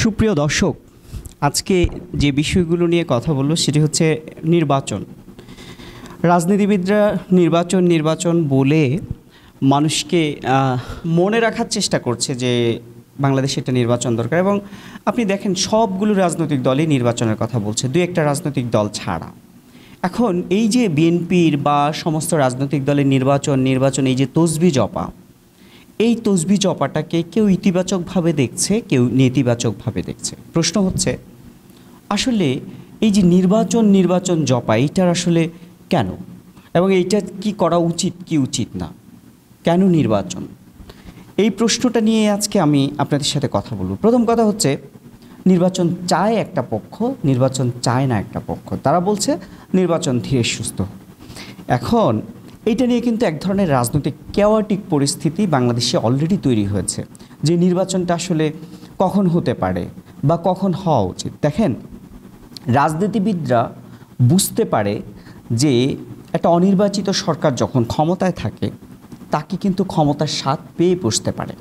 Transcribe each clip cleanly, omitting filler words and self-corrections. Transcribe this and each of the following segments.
সুপ্রিয় দর্শক, আজকে যে বিষয়গুলো নিয়ে কথা বলবো সেটি হচ্ছে নির্বাচন। রাজনীতিবিদরা নির্বাচন বলে মানুষকে মনে রাখার চেষ্টা করছে যে বাংলাদেশে একটা নির্বাচন দরকার, এবং আপনি দেখেন সবগুলো রাজনৈতিক দলই নির্বাচনের কথা বলছে, দুই একটা রাজনৈতিক দল ছাড়া। এখন এই যে বিএনপির বা সমস্ত রাজনৈতিক দলের নির্বাচন এই যে তসবি জপা, এই তসবি জপাটাকে কেউ ইতিবাচকভাবে দেখছে, কেউ নেতিবাচকভাবে দেখছে। প্রশ্ন হচ্ছে আসলে এই যে নির্বাচন জপা, এইটার আসলে কেন, এবং এইটা কি করা উচিত কি উচিত না, কেন নির্বাচন, এই প্রশ্নটা নিয়ে আজকে আমি আপনাদের সাথে কথা বলব। প্রথম কথা হচ্ছে নির্বাচন চায় একটা পক্ষ, নির্বাচন চায় না একটা পক্ষ। তারা বলছে নির্বাচন ধীরে সুস্থ। এখন এইটা নিয়ে কিন্তু এক ধরনের রাজনৈতিক কেওয়াটিক পরিস্থিতি বাংলাদেশে অলরেডি তৈরি হয়েছে, যে নির্বাচনটা আসলে কখন হতে পারে বা কখন হওয়া উচিত। দেখেন, রাজনীতিবিদরা বুঝতে পারে যে একটা অনির্বাচিত সরকার যখন ক্ষমতায় থাকে তাকে কিন্তু ক্ষমতার স্বাদ পেয়ে বসতে পারে,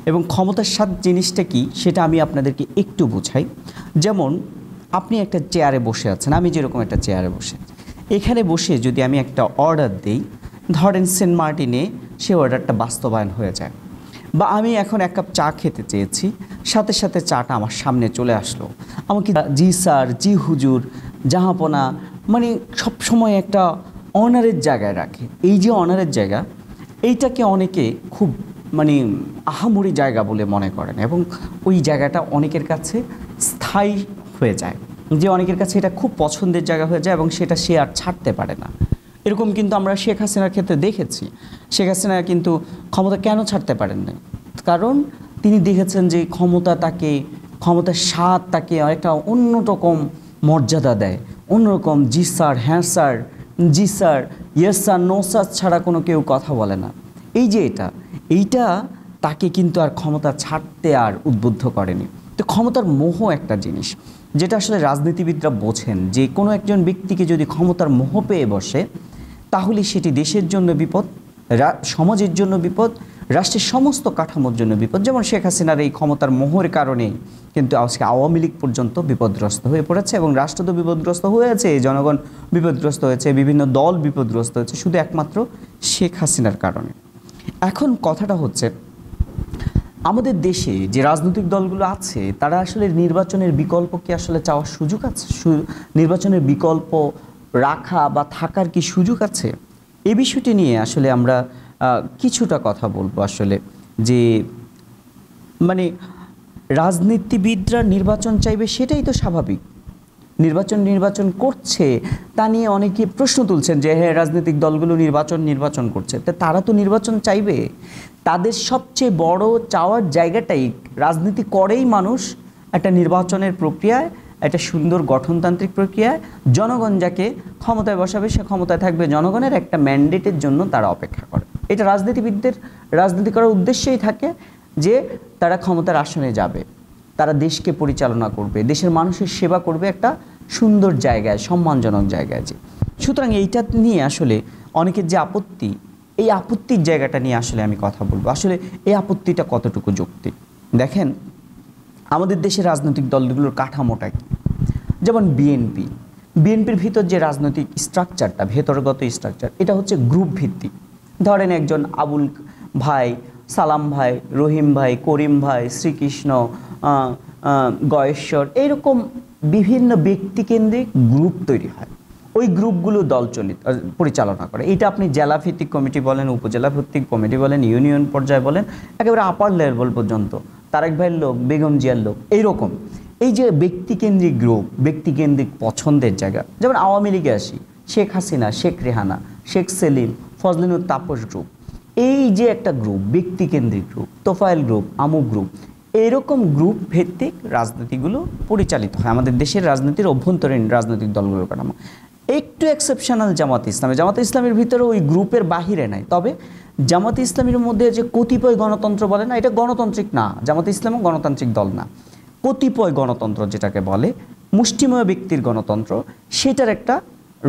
এবং ক্ষমতার স্বাদ জিনিসটা কি সেটা আমি আপনাদেরকে একটু বোঝাই। যেমন আপনি একটা চেয়ারে বসে আছেন, আমি যেরকম একটা চেয়ারে বসে, এখানে বসে যদি আমি একটা অর্ডার দিই, ধরেন সেন্ট মার্টিনে, সে অর্ডারটা বাস্তবায়ন হয়ে যায়। বা আমি এখন এক কাপ চা খেতে চেয়েছি, সাথে সাথে চাটা আমার সামনে চলে আসলো, আমাকে জি স্যার, জি হুজুর, জাহাপনা, মানে সবসময় একটা অনারের জায়গায় রাখে। এই যে অনারের জায়গা, এইটাকে অনেকে খুব আহামরি জায়গা বলে মনে করেন, এবং ওই জায়গাটা অনেকের কাছে স্থায়ী হয়ে যায়, যে অনেকের কাছে এটা খুব পছন্দের জায়গা হয়ে যায় এবং সেটা সে আর ছাড়তে পারে না। এরকম কিন্তু আমরা শেখ হাসিনার ক্ষেত্রে দেখেছি। শেখ হাসিনা কিন্তু ক্ষমতা কেন ছাড়তে পারেন না? কারণ তিনি দেখেছেন যে ক্ষমতার স্বাদ তাকে একটা অন্যরকম মর্যাদা দেয়, অন্যরকম জি স্যার, হ্যাঁ স্যার, জি sir, yes sir, no sir ছাড়া কোনো কেউ কথা বলে না। এই যে এইটা তাকে কিন্তু আর ক্ষমতা ছাড়তে আর উদ্বুদ্ধ করেনি। তো ক্ষমতার মোহ একটা জিনিস যেটা আসলে রাজনীতিবিদরা বোঝেন, যে কোনো একজন ব্যক্তিকে যদি ক্ষমতার মোহ পেয়ে বসে তাহলে সেটি দেশের জন্য বিপদ, সমাজের জন্য বিপদ, রাষ্ট্রের সমস্ত কাঠামোর জন্য বিপদ। যেমন শেখ হাসিনার এই ক্ষমতার মোহের কারণেই কিন্তু আজকে আওয়ামী লীগ পর্যন্ত বিপদগ্রস্ত হয়ে পড়েছে, এবং রাষ্ট্র তো বিপদগ্রস্ত হয়েছে, জনগণ বিপদগ্রস্ত হয়েছে, বিভিন্ন দল বিপদগ্রস্ত হয়েছে, শুধু একমাত্র শেখ হাসিনার কারণে। এখন কথাটা হচ্ছে, আমাদের দেশে যে রাজনৈতিক দলগুলো আছে তারা আসলে নির্বাচনের বিকল্প কি আসলে চাওয়ার সুযোগ আছে? নির্বাচনের বিকল্প রাখা বা থাকার কি সুযোগ আছে? এই বিষয়টি নিয়ে আসলে আমরা কিছুটা কথা বলবো। আসলে যে রাজনীতিবিদরা নির্বাচন চাইবে সেটাই তো স্বাভাবিক। নির্বাচন করছে তা নিয়ে অনেকে প্রশ্ন তুলছেন যে হ্যাঁ, রাজনৈতিক দলগুলো নির্বাচন করছে, তো তারা তো নির্বাচন চাইবে। তাদের সবচেয়ে বড় চাওয়ার জায়গাটাই রাজনীতি করেই মানুষ একটা নির্বাচনের প্রক্রিয়ায়, একটা সুন্দর গঠনতান্ত্রিক প্রক্রিয়ায় জনগণ যাকে ক্ষমতায় বসাবে সে ক্ষমতায় থাকবে, জনগণের একটা ম্যান্ডেটের জন্য তারা অপেক্ষা করে। এটা রাজনীতিবিদদের রাজনীতি করার উদ্দেশ্যই থাকে যে তারা ক্ষমতার আসনে যাবে, তারা দেশকে পরিচালনা করবে, দেশের মানুষের সেবা করবে একটা সুন্দর জায়গায়, সম্মানজনক জায়গায়। যে সুতরাং এইটা নিয়ে আসলে অনেকের যে আপত্তি, এই আপত্তির জায়গাটা নিয়ে আসলে আমি কথা বলবো। আসলে এই আপত্তিটা কতটুকু যৌক্তিক? দেখেন, আমাদের দেশের রাজনৈতিক দলগুলোর কাঠামোটা কি? যেমন বিএনপির ভিতর যে রাজনৈতিক স্ট্রাকচারটা, ভেতরগত স্ট্রাকচার, এটা হচ্ছে গ্রুপ ভিত্তিক। ধরেন একজন আবুল ভাই, সালাম ভাই, রহিম ভাই, করিম ভাই, শ্রীকৃষ্ণ, গয়েশ্বর, এইরকম বিভিন্ন ব্যক্তিকেন্দ্রিক গ্রুপ তৈরি হয়। ওই গ্রুপগুলো দল পরিচালনা করে। এটা আপনি জেলা ভিত্তিক কমিটি বলেন, উপজেলা ভিত্তিক কমিটি বলেন, ইউনিয়ন পর্যায়ে বলেন, একেবারে আপার লেভেল পর্যন্ত, তারেক ভাইয়ের লোক, বেগম জিয়ার লোক, এইরকম। এই যে ব্যক্তিকেন্দ্রিক গ্রুপ, ব্যক্তিকেন্দ্রিক পছন্দের জায়গা, যেমন আওয়ামী লীগে আসি, শেখ হাসিনা, শেখ রেহানা, শেখ সেলিম, ফজলিনুর তাপস গ্রুপ, এই যে একটা গ্রুপ, ব্যক্তিকেন্দ্রিক গ্রুপ, তোফায়েল গ্রুপ, আমুক গ্রুপ, এরকম গ্রুপ ভিত্তিক রাজনীতিগুলো পরিচালিত হয় আমাদের দেশের রাজনীতির অভ্যন্তরীণ রাজনৈতিক দলগুলোর কাঠামো। একটু এক্সেপশনাল জামাতে ইসলামের ভিতরে ওই গ্রুপের বাহিরে নাই। তবে জামাতে ইসলামের মধ্যে যে কতিপয় গণতন্ত্র বলে না, এটা গণতান্ত্রিক না, জামাতে ইসলামও গণতান্ত্রিক দল না। কতিপয় গণতন্ত্র যেটাকে বলে মুষ্টিমেয় ব্যক্তির গণতন্ত্র, সেটার একটা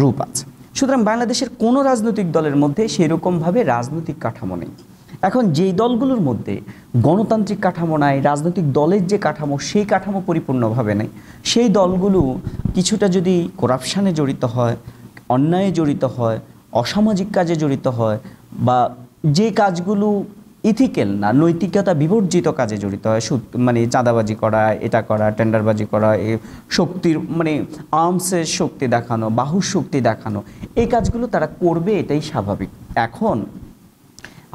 রূপ আছে। সুতরাং বাংলাদেশের কোনো রাজনৈতিক দলের মধ্যে সেরকমভাবে রাজনৈতিক কাঠামো নেই। এখন যেই দলগুলোর মধ্যে গণতান্ত্রিক কাঠামো নাই, রাজনৈতিক দলের যে কাঠামো সেই কাঠামো পরিপূর্ণভাবে নেই, সেই দলগুলো কিছুটা যদি করাপশানে জড়িত হয়, অন্যায়ে জড়িত হয়, অসামাজিক কাজে জড়িত হয়, বা যে কাজগুলো ইথিক্যাল না, নৈতিকতা বিবর্জিত কাজে জড়িত হয়, মানে চাঁদাবাজি করা, এটা করা, টেন্ডারবাজি করা, শক্তির মানে আর্মসের শক্তি দেখানো, বাহুর শক্তি দেখানো, এই কাজগুলো তারা করবে, এটাই স্বাভাবিক। এখন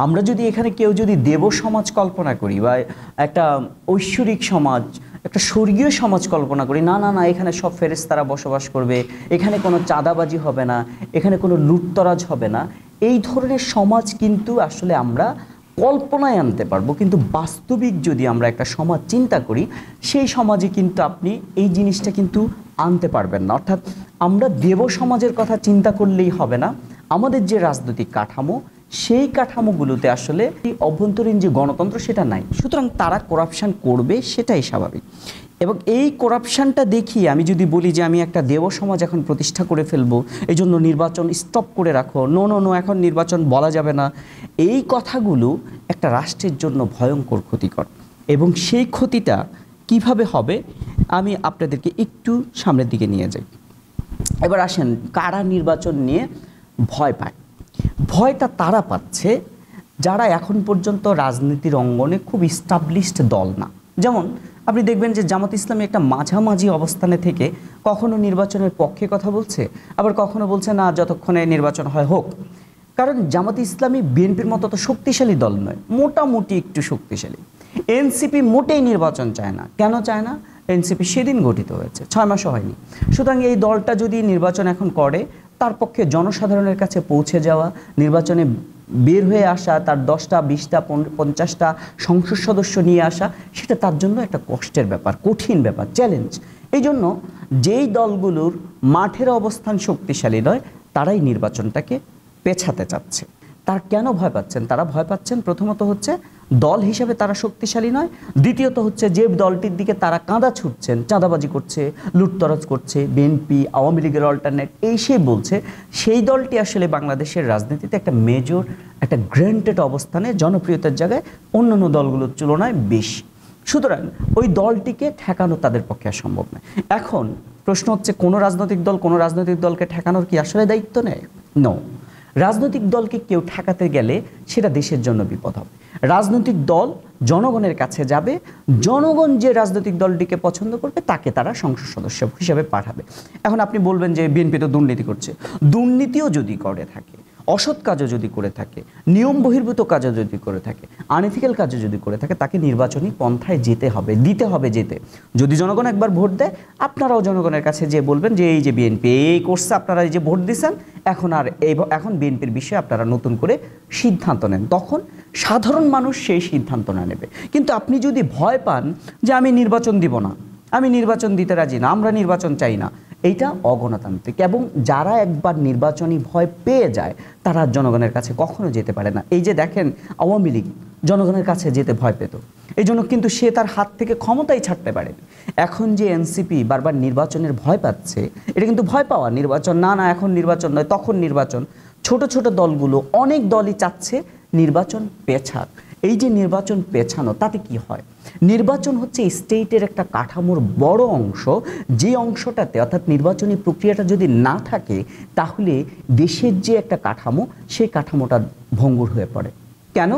আমরা যদি এখানে কেউ যদি দেব সমাজ কল্পনা করি বা একটা ঐশ্বরিক সমাজ, একটা স্বর্গীয় সমাজ কল্পনা করি, না না না এখানে সব ফেরেশতারা বসবাস করবে, এখানে কোনো চাঁদাবাজি হবে না, এখানে কোনো লুটতরাজ হবে না, এই ধরনের সমাজ কিন্তু আসলে আমরা কল্পনায় আনতে পারবো, কিন্তু বাস্তবিক যদি আমরা একটা সমাজ চিন্তা করি সেই সমাজে কিন্তু আপনি এই জিনিসটা কিন্তু আনতে পারবেন না। অর্থাৎ আমরা দেব সমাজের কথা চিন্তা করলেই হবে না, আমাদের যে রাজনৈতিক কাঠামো সেই কাঠামোগুলোতে আসলে অভ্যন্তরীণ যে গণতন্ত্র সেটা নাই, সুতরাং তারা করাপশান করবে, সেটাই স্বাভাবিক। এবং এই করাপশানটা দেখিয়ে আমি যদি বলি যে আমি একটা দেব সমাজ এখন প্রতিষ্ঠা করে ফেলবো, এই জন্য নির্বাচন স্টপ করে রাখো, নো নো নো এখন নির্বাচন বলা যাবে না, এই কথাগুলো একটা রাষ্ট্রের জন্য ভয়ঙ্কর ক্ষতিকর। এবং সেই ক্ষতিটা কিভাবে হবে আমি আপনাদেরকে একটু সামনের দিকে নিয়ে যাই। এবার আসেন, কারা নির্বাচন নিয়ে ভয় পায়? ভয়টা তারা পাচ্ছে যারা এখন পর্যন্ত রাজনীতির অঙ্গনে খুব ইস্টাবলিশড দল না। যেমন আপনি দেখবেন যে জামাত ইসলামী একটা মাঝামাঝি অবস্থানে থেকে কখনো নির্বাচনের পক্ষে কথা বলছে, আবার কখনো বলছে না যতক্ষণে নির্বাচন হয় হোক। কারণ জামাত ইসলামী বিএনপির মতো তো শক্তিশালী দল নয়, মোটামুটি একটু শক্তিশালী। এনসিপি মোটেই নির্বাচন চায় না। কেন চায় না? এনসিপি সেদিন গঠিত হয়েছে, 6 মাসও হয়নি। সুতরাং এই দলটা যদি নির্বাচন এখন করে, তার পক্ষে জনসাধারণের কাছে পৌঁছে যাওয়া, নির্বাচনে বের হয়ে আসা, তার 10টা 20টা 50টা সংসদ সদস্য নিয়ে আসা, সেটা তার জন্য একটা কষ্টের ব্যাপার, কঠিন ব্যাপার, চ্যালেঞ্জ। এই জন্য যেই দলগুলোর মাঠের অবস্থান শক্তিশালী নয় তারাই নির্বাচনটাকে পেছাতে চাচ্ছে। তার কেন ভয় পাচ্ছেন? তারা ভয় পাচ্ছেন প্রথমত হচ্ছে দল হিসেবে তারা শক্তিশালী নয়, দ্বিতীয়ত হচ্ছে যে দলটির দিকে তারা কাঁদা ছুটছেন, চাঁদাবাজি করছে, লুটতরাজ করছে, বিএনপি, আওয়ামী লীগের অল্টারনেট, এই সে বলছে, সেই দলটি আসলে বাংলাদেশের রাজনীতিতে একটা মেজর, একটা গ্র্যান্টেড অবস্থানে, জনপ্রিয়তার জায়গায় অন্যান্য দলগুলোর তুলনায় বেশি। সুতরাং ওই দলটিকে ঠেকানো তাদের পক্ষে সম্ভব নয়। এখন প্রশ্ন হচ্ছে, কোনো রাজনৈতিক দলকে ঠেকানোর কি আসলে দায়িত্ব নেয়? নো। রাজনৈতিক দলকে কেউ ঠেকাতে গেলে সেটা দেশের জন্য বিপদ হবে। রাজনৈতিক দল জনগণের কাছে যাবে, জনগণ যে রাজনৈতিক দলটিকে পছন্দ করবে তাকে তারা সংসদ সদস্য হিসেবে পাঠাবে। এখন আপনি বলবেন যে বিএনপি তো দুর্নীতি করছে। দুর্নীতিও যদি করে থাকে, অসৎ কাজও যদি করে থাকে, নিয়ম বহির্ভূত কাজও যদি করে থাকে, আনএথিক্যাল কাজও যদি করে থাকে, তাকে নির্বাচনী পন্থায় যেতে হবে, দিতে হবে যেতে। যদি জনগণ একবার ভোট দেয়, আপনারাও জনগণের কাছে যে বলবেন যে এই যে বিএনপি এই করছে, আপনারা এই যে ভোট দিচ্ছেন, এখন বিএনপির বিষয়ে আপনারা নতুন করে সিদ্ধান্ত নেন। তখন সাধারণ মানুষ সেই সিদ্ধান্ত না নেবে। কিন্তু আপনি যদি ভয় পান যে আমি নির্বাচন দিব না, আমি নির্বাচন দিতে রাজি না, আমরা নির্বাচন চাই না, এইটা অগণতান্ত্রিক। এবং যারা একবার নির্বাচনী ভয় পেয়ে যায় তারা জনগণের কাছে কখনো যেতে পারে না। এই যে দেখেন, আওয়ামী লীগ জনগণের কাছে যেতে ভয় পেত, এই জন্য কিন্তু সে তার হাত থেকে ক্ষমতাই ছাড়তে পারেনি। এখন যে এনসিপি বারবার নির্বাচনের ভয় পাচ্ছে, এটা কিন্তু ভয় পাওয়া, নির্বাচন না না এখন নির্বাচন নয় তখন নির্বাচন। ছোট ছোট দলগুলো, অনেক দলই চাচ্ছে নির্বাচন পেছাক। এই যে নির্বাচন পেছানো, তাতে কি হয়? নির্বাচন হচ্ছে স্টেটের একটা কাঠামোর বড় অংশ, যে অংশটাতে অর্থাৎ নির্বাচনী প্রক্রিয়াটা যদি না থাকে তাহলে দেশের যে একটা কাঠামো, সেই কাঠামোটা ভঙ্গুর হয়ে পড়ে। কেন?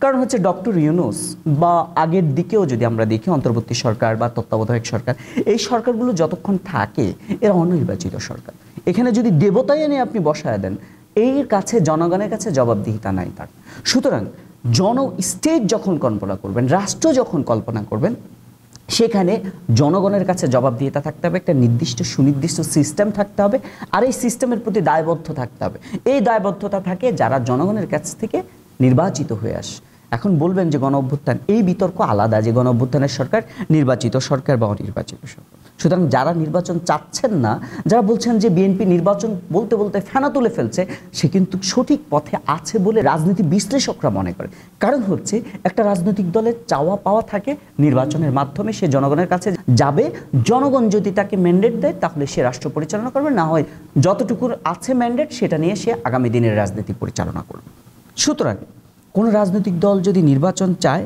কারণ হচ্ছে ডক্টর ইউনূস বা আগের দিকেও যদি আমরা দেখি অন্তর্বর্তী সরকার বা তত্ত্বাবধায়ক সরকার, এই সরকারগুলো যতক্ষণ থাকে এরা অনির্বাচিত সরকার। এখানে যদি দেবতাই এনে আপনি বসায় দেন, এর কাছে জনগণের কাছে জবাবদিহিতা নাই তার। সুতরাং স্টেট যখন কল্পনা করবেন, রাষ্ট্র যখন কল্পনা করবেন, সেখানে জনগণের কাছে জবাবদিহিতা থাকতে হবে, একটা নির্দিষ্ট সুনির্দিষ্ট সিস্টেম থাকতে হবে, আর এই সিস্টেমের প্রতি দায়বদ্ধ থাকতে হবে। এই দায়বদ্ধতা থাকে যারা জনগণের কাছ থেকে নির্বাচিত হয়ে আসে। এখন বলবেন যে গণ অভ্যুত্থান, এই বিতর্ক আলাদা যে গণ অভ্যুত্থানের সরকার নির্বাচিত সরকার বা অনির্বাচিত সরকার। সুতরাং যারা নির্বাচন চাচ্ছেন না, যারা বলছেন যে বিএনপি নির্বাচন বলতে বলতে ফেনা তুলে ফেলছে, সে কিন্তু সঠিক পথে আছে বলে রাজনীতি বিশ্লেষকরা মনে করে। কারণ হচ্ছে একটা রাজনৈতিক দলের চাওয়া পাওয়া থাকে, নির্বাচনের মাধ্যমে সে জনগণের কাছে যাবে, জনগণ যদি তাকে ম্যান্ডেট দেয় তাহলে সে রাষ্ট্র পরিচালনা করবে, না হয় যতটুকু আছে ম্যান্ডেট সেটা নিয়ে সে আগামী দিনের রাজনীতি পরিচালনা করবে। সুতরাং কোনো রাজনৈতিক দল যদি নির্বাচন চায়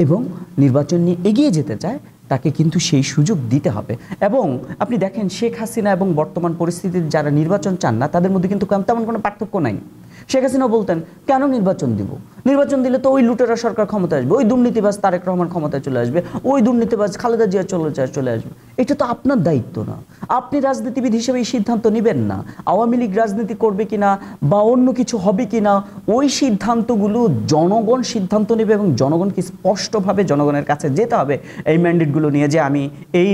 এবং নির্বাচন নিয়ে এগিয়ে যেতে চায়, তাকে কিন্তু সেই সুযোগ দিতে হবে। এবং আপনি দেখেন শেখ হাসিনা এবং বর্তমান পরিস্থিতির যারা নির্বাচন চান না, তাদের মধ্যে কিন্তু তেমন কোনো পার্থক্য নাই। শেখ হাসিনা বলতেন, কেন নির্বাচন দিব? নির্বাচন দিলে তো ওই লুটেরা সরকার ক্ষমতায় আসবে, ওই দুর্নীতিবাজ তারেক রহমান ক্ষমতায় চলে আসবে, ওই দুর্নীতিবাজ খালেদা জিয়া চলে আসবে। এটা তো আপনার দায়িত্ব না। আপনি রাজনীতিবিদ হিসেবে এই সিদ্ধান্ত নেবেন না। আওয়ামী লীগ রাজনীতি করবে কিনা বা অন্য কিছু হবে কিনা, ওই সিদ্ধান্তগুলো জনগণ সিদ্ধান্ত নেবে এবং জনগণকে স্পষ্টভাবে জনগণের কাছে যেতে হবে এই ম্যান্ডেটগুলো নিয়ে, যে আমি এই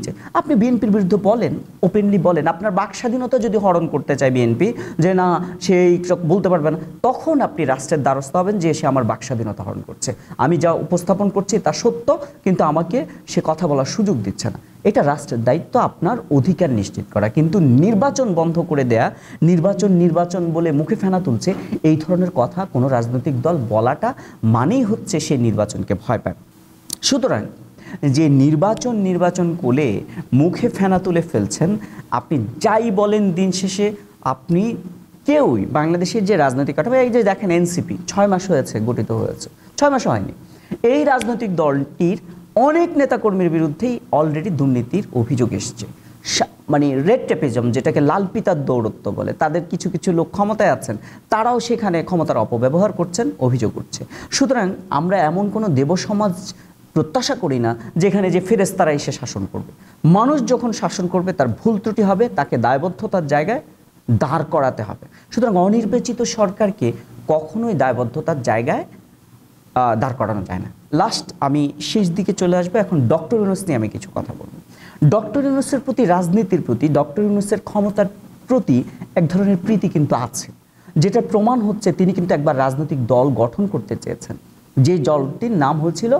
যে আপনি বিএনপির বিরুদ্ধে বলেন, ওপেনলি বলেন। আপনার বাক স্বাধীনতা যদি হরণ করতে চায় বিএনপি, যে না সেই বলতে পারবে না, তখন আপনি রাষ্ট্রের দ্বারস্থ হবেন যে সে আমার বাক স্বাধীনতা হরণ করছে, আমি যা উপস্থাপন করছি তা সত্য, কিন্তু আমাকে সে কথা বলার সুযোগ দিচ্ছে না। এটা রাষ্ট্রের দায়িত্ব আপনার অধিকার নিশ্চিত করা। কিন্তু নির্বাচন বন্ধ করে দেয়া, নির্বাচন বলে মুখে ফেনা তুলছে, এই ধরনের কথা কোনো রাজনৈতিক দল বলাটা মানেই হচ্ছে সে নির্বাচনকে ভয় পায়। সুতরাং যে নির্বাচন করে মুখে ফেনা তুলে ফেলছেন, আপনি যাই বলেন দিন শেষে আপনি কেউই বাংলাদেশের যে রাজনৈতিক কাঠামো, এই যে দেখেন এনসিপি 6 মাস হয়েছে গঠিত হয়েছে, 6 মাস হয়নি। এই রাজনৈতিক দলটির অনেক নেতাকর্মীর বিরুদ্ধেই অলরেডি দুর্নীতির অভিযোগ এসছে। মানে রেড টেপিজম, যেটাকে লাল পিতার দৌরত্ব বলে, তাদের কিছু কিছু লোক ক্ষমতায় আছেন, তারাও সেখানে ক্ষমতার অপব্যবহার করছেন, অভিযোগ করছে। সুতরাং আমরা এমন কোনো দেবসমাজ প্রত্যাশা করি না যেখানে যে ফেরেশতারা এসে শাসন করবে। মানুষ যখন শাসন করবে, তার ভুল ত্রুটি হবে, তাকে দায়বদ্ধতার জায়গায় দাঁড় করাতে হবে। সুতরাং অনির্বাচিত সরকারকে কখনোই দায়বদ্ধতার জায়গায় দাঁড় করানো যায় না। লাস্ট আমি শেষ দিকে চলে আসবো, এখন ডক্টর ইউনূস নিয়ে আমি কিছু কথা বলবো। ডক্টর ইউনূসের প্রতি, রাজনীতির প্রতি, ডক্টর ইউনূসের ক্ষমতার প্রতি এক ধরনের প্রীতি কিন্তু আছে, যেটা প্রমাণ হচ্ছে তিনি কিন্তু একবার রাজনৈতিক দল গঠন করতে চেয়েছেন, যে দলটির নাম হয়েছিল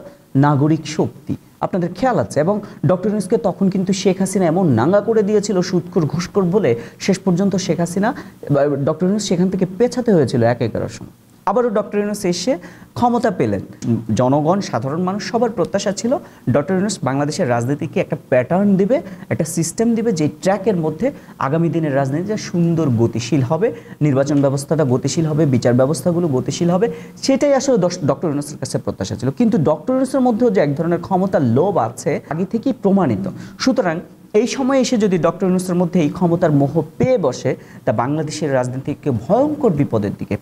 নাগরিক শক্তি। আপনাদের খেয়াল আছে? এবং ডক্টর ইউনূসকে তখন কিন্তু শেখ হাসিনা এমন নাঙ্গা করে দিয়েছিল সুদখোর ঘুষখোর বলে, শেষ পর্যন্ত শেখ হাসিনা ডক্টর ইউনূস সেখান থেকে পেছাতে হয়েছিল এক সময়। আবারও ডক্টর ইউনূস এসে ক্ষমতা পেলেন। জনগণ, সাধারণ মানুষ সবার প্রত্যাশা ছিল ডক্টর ইউনূস বাংলাদেশের রাজনীতিকে একটা প্যাটার্ন দিবে, একটা সিস্টেম দিবে, যে ট্র্যাকের মধ্যে আগামী দিনের রাজনীতিটা সুন্দর গতিশীল হবে, নির্বাচন ব্যবস্থাটা গতিশীল হবে, বিচার ব্যবস্থাগুলো গতিশীল হবে। সেটাই আসলে ডক্টর ইউনূসের কাছে প্রত্যাশা ছিল। কিন্তু ডক্টর ইউনূসের মধ্যেও যে এক ধরনের ক্ষমতার লোভ আছে, আগে থেকেই প্রমাণিত। সুতরাং এই সময় এসে যদি ডক্টর ইউনূসের মধ্যে এই ক্ষমতার মোহ পেয়ে বসে, তা বাংলাদেশের রাজনীতিকে ভয়ঙ্কর বিপদের দিকে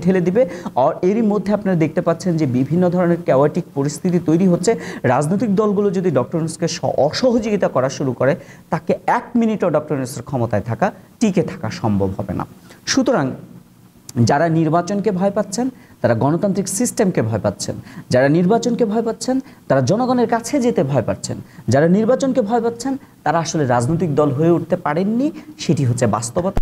ঠেলে দিবে। আর এরই মধ্যে আপনারা দেখতে পাচ্ছেন যে বিভিন্ন ধরনের ক্যাওয়াটিক পরিস্থিতি তৈরি হচ্ছে। রাজনৈতিক দলগুলো যদি ডক্টর ইউনূসকে অসহযোগিতা করা শুরু করে, তাকে 1 মিনিটও ডক্টর ইউনূসের ক্ষমতায় টিকে থাকা সম্ভব হবে না। সুতরাং যারা নির্বাচনকে ভয় পাচ্ছেন, তারা গণতান্ত্রিক সিস্টেমকে ভয় পাচ্ছেন। যারা নির্বাচনকে ভয় পাচ্ছেন, তারা জনগণের কাছে যেতে ভয় পাচ্ছেন। যারা নির্বাচনকে ভয় পাচ্ছেন, তারা আসলে রাজনৈতিক দল হয়ে উঠতে পারেননি, সেটি হচ্ছে বাস্তবতা।